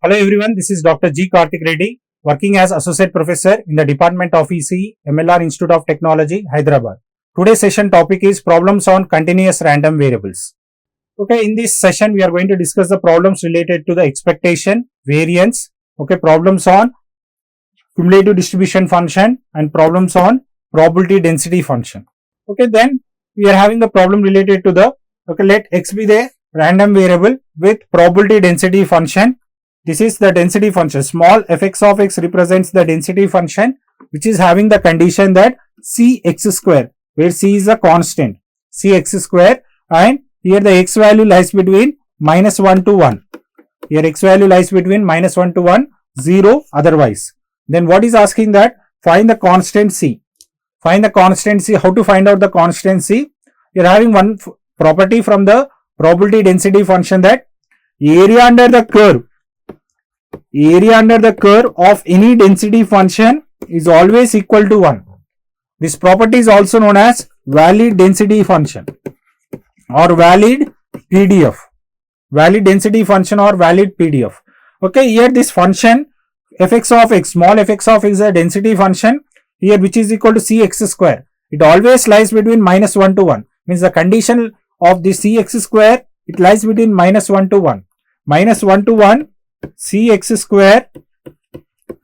Hello everyone, this is Dr. G. Karthik Reddy, working as Associate Professor in the Department of ECE, MLR Institute of Technology, Hyderabad. Today's session topic is problems on continuous random variables. Okay, in this session we are going to discuss the problems related to the expectation, variance, problems on cumulative distribution function and problems on probability density function. Then we are having the problem related to the, let x be the random variable with probability density function. This is the density function. Small fx of x represents the density function which is having the condition that cx square, where c is a constant, cx square, and here the x value lies between minus 1 to 1. Here x value lies between minus 1 to 1, 0 otherwise. Then what is asking that? Find the constant c. Find the constant c. How to find out the constant c? You are having one property from the probability density function that area under the curve of any density function is always equal to 1. This property is also known as valid density function or valid PDF. Valid density function or valid PDF. Here this function fx of x, small fx of x is a density function here which is equal to cx square. It always lies between minus 1 to 1. Means the condition of the cx square, it lies between minus 1 to 1. Minus 1 to 1 cx square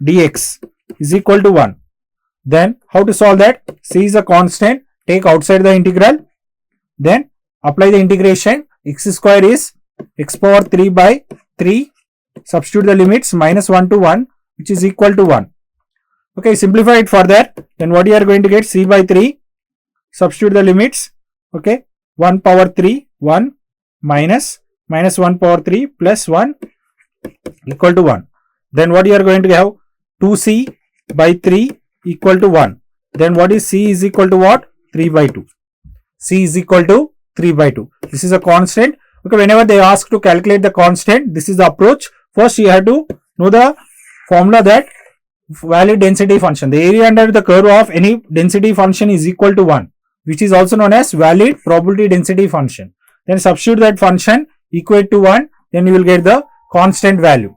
dx is equal to 1. Then how to solve that? C is a constant, take outside the integral, then apply the integration. X square is x power 3 by 3, substitute the limits minus 1 to 1 which is equal to 1. Simplify it further, then what you are going to get? C by 3, substitute the limits, 1 power 3, 1 minus 1 power 3 plus 1 equal to 1. Then what you are going to have? 2c by 3 equal to 1. Then what is c is equal to what? 3 by 2. C is equal to 3 by 2. This is a constant. Whenever they ask to calculate the constant, this is the approach. First you have to know the formula that valid density function. The area under the curve of any density function is equal to 1, which is also known as valid probability density function. Then substitute that function, equate to 1, then you will get the constant value.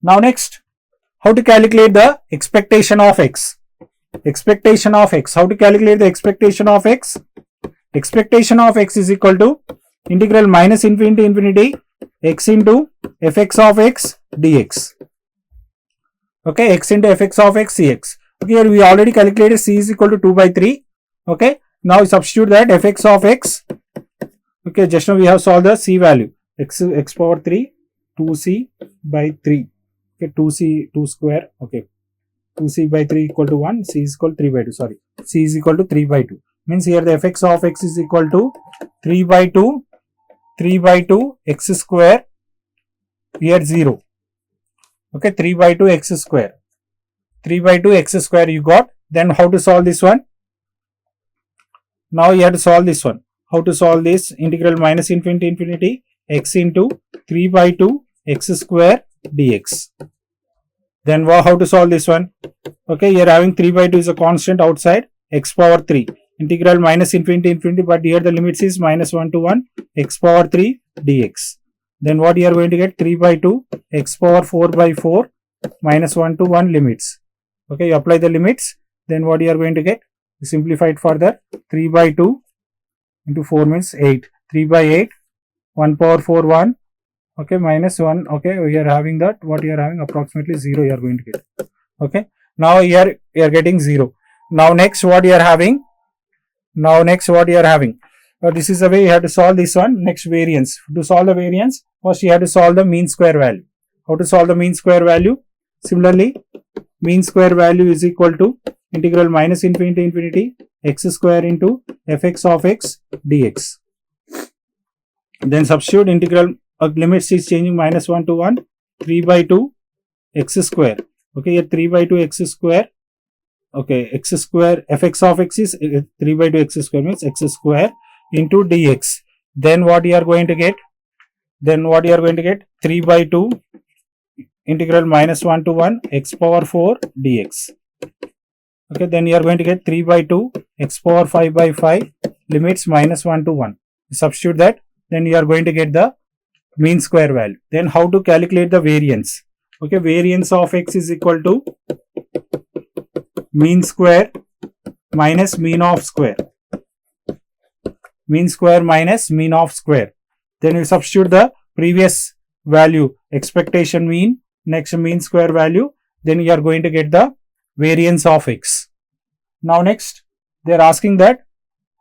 Now next, how to calculate the expectation of x? How to calculate the expectation of x? Expectation of x is equal to integral minus infinity to infinity x into fx of x dx. X into fx of x dx. Here we already calculated c is equal to 2 by 3. Now substitute that fx of x. Just now we have solved the c value. X power 3, 2c by 3. 2c, 2 square. 2c by 3 equal to 1. C is equal to 3 by 2. Sorry. C is equal to 3 by 2. Means here the fx of x is equal to 3 by 2. 3 by 2 x square. Here 0. 3 by 2 x square. 3 by 2 x square you got. Then how to solve this one? Now you have to solve this one. How to solve this? Integral minus infinity to infinity x into 3 by 2 x square dx. Then how to solve this one? Here having 3 by 2 is a constant outside, x power 3. Integral minus infinity to infinity, but here the limits is minus 1 to 1 x power 3 dx. Then what you are going to get? 3 by 2 x power 4 by 4 minus 1 to 1 limits. You apply the limits, then what you are going to get? Simplify it further. 3 by 2 into 4 means 8. 3 by 8, 1 power 4 1, minus 1. We are having that, what you are having? Approximately 0 you are going to get. Now here you are getting 0. Now next what you are having? This is the way you have to solve this one. Next, variance. To solve the variance, first you have to solve the mean square value. How to solve the mean square value? Similarly, mean square value is equal to integral minus infinity to infinity x square into fx of x dx. Then substitute integral limits is changing minus 1 to 1, 3 by 2 x square. Here 3 by 2 x square. X square fx of x is 3 by 2 x square means x square into dx. Then what you are going to get? 3 by 2 integral minus 1 to 1 x power 4 dx. Then you are going to get 3 by 2 x power 5 by 5 limits minus 1 to 1. Substitute that, then you are going to get the mean square value. Then how to calculate the variance? Okay, variance of x is equal to mean square minus mean of square. Mean square minus mean of square. Then you substitute the previous value, expectation mean, next mean square value, then you are going to get the variance of x. Now next, they are asking that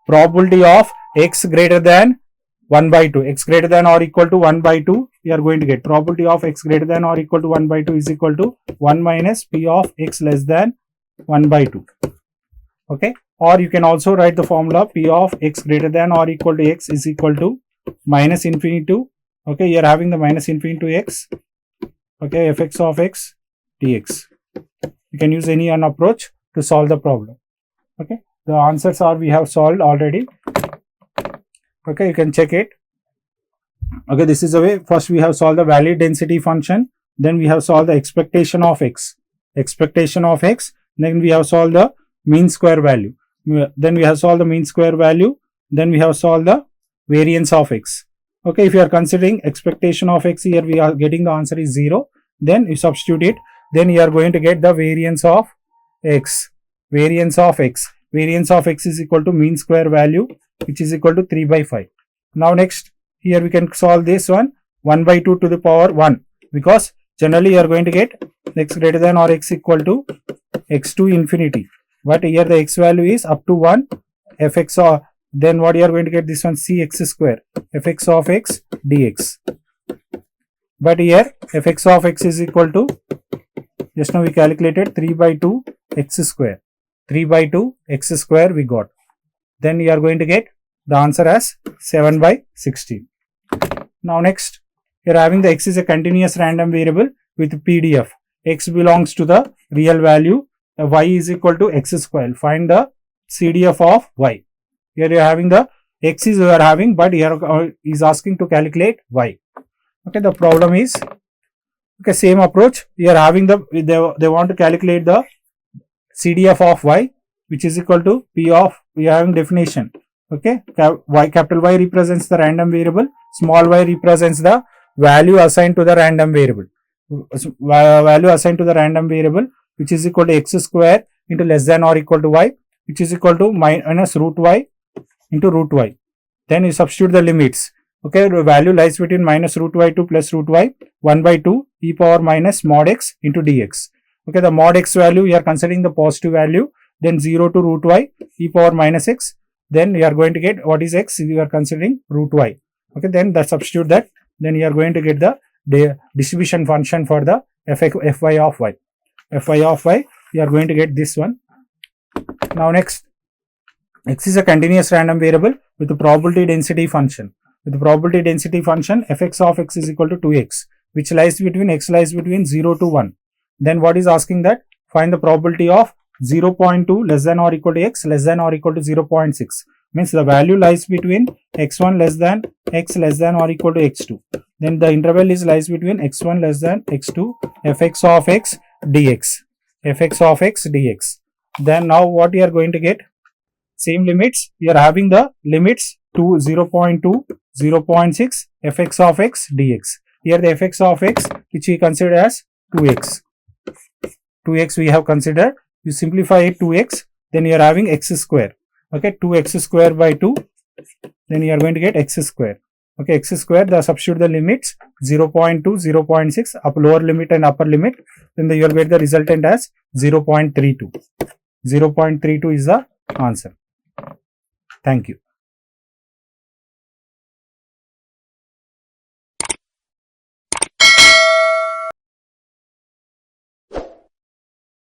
probability of x greater than 1 by 2, x greater than or equal to 1 by 2, you are going to get probability of x greater than or equal to 1 by 2 is equal to 1 minus p of x less than 1 by 2. Okay, or you can also write the formula p of x greater than or equal to x is equal to minus infinity to, okay, you are having the minus infinity to x, okay, fx of x dx. You can use any one approach to solve the problem. Okay, the answers are we have solved already. Okay, you can check it. Okay, this is the way. First we have solved the value density function, then we have solved the expectation of x, then we have solved the mean square value, then we have solved the mean square value, then we have solved the variance of x. Okay, if you are considering expectation of x, here we are getting the answer is 0, then you substitute it, then you are going to get the variance of x. Variance of x is equal to mean square value, which is equal to 3 by 5. Now next, here we can solve this one, 1 by 2 to the power 1, because generally you are going to get x greater than or x equal to x to infinity, but here the x value is up to 1, fx of, then what you are going to get this one, cx square, fx of x dx. But here fx of x is equal to, just now we calculated 3 by 2 x square, 3 by 2 x square we got. Then you are going to get the answer as 7 by 16. Now next, you are having the x is a continuous random variable with PDF. X belongs to the real value, y is equal to x square. Find the CDF of y. Here you are having the x is you are having, but here is asking to calculate y. Okay, the problem is, okay, same approach. You are having the, they want to calculate the CDF of y, which is equal to p of, we are having definition. Okay, y, capital Y represents the random variable, small y represents the value assigned to the random variable. Value assigned to the random variable, which is equal to x square into less than or equal to y, which is equal to minus root y into root y. Then you substitute the limits. Okay, the value lies between minus root y to plus root y, 1 by 2 e power minus mod x into dx. Okay, the mod x value you are considering the positive value, then 0 to root y e power minus x, then you are going to get what is x, you are considering root y. Okay, then the substitute that, then you are going to get the distribution function for the fy of y. Fy of y, you are going to get this one. Now next, x is a continuous random variable with the probability density function. With the probability density function, fx of x is equal to 2x, which lies between, x lies between 0 to 1. Then what is asking that? Find the probability of 0.2 less than or equal to x less than or equal to 0.6. Means the value lies between x1 less than x less than or equal to x2. Then the interval is lies between x1 less than x2, fx of x dx. Fx of x dx. Then now what you are going to get? Same limits. We are having the limits to 0.2, 0.6, fx of x dx. Here the fx of x, which we consider as 2x. 2x we have considered. You simplify it 2x, then you are having x square. Okay, 2x square by 2, then you are going to get x square. Okay, x square, the substitute the limits 0.2, 0.6, up lower limit and upper limit, then you will get the resultant as 0.32. 0.32 is the answer. Thank you.